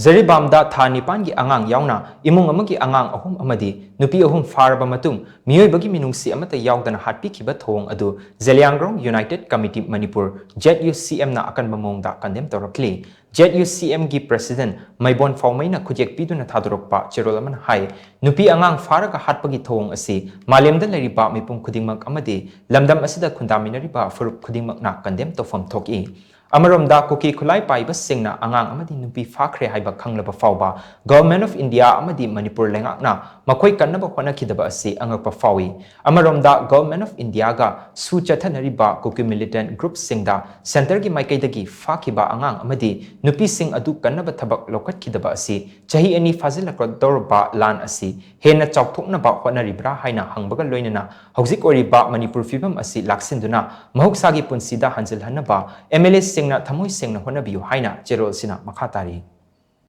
JIRIBAM da tha nipangi angang yauna imung amagi angang ahum amadi nupi ahum pharaba matung MEEOIBAGI MINUNGSHI amata YAODANA HATPIKHIBA THOUONG adu Zeliangrong United Committee Manipur JUCM na Akanba Maong da condemn Tourakli JUCM gi President Maibon Faumaina khujek piduna thadorokpa cherolaman hai nupi angang pharaga hatpagi thowong asi malemda leriba mipum khudingmak amadi lamdam asida khundaminariba furup khudingmak na condemn tofam thoki Amaramda kuki khulai paiba singna angang amadi nupi phakre haiba khanglaba fawba Government of India amadi Manipur lengakna makhoi kannaba honakhidaba asi angakpa fawi Amaramda Government of India ga su chathanariba kuki militant group singda center gi maikaidagi fakhiba angang amadi nupi sing adu kannaba thabak lokathidaba asi chahi ani fazilakra dorba lan asi hena chawthoknaba honaribra haina hangbaga loinana hauzik oriba Manipur fibam asi laksinduna mahuksagi punsida hanjilhanaba MLA singna thamoi singna honabiyu haina cherol sina makhatari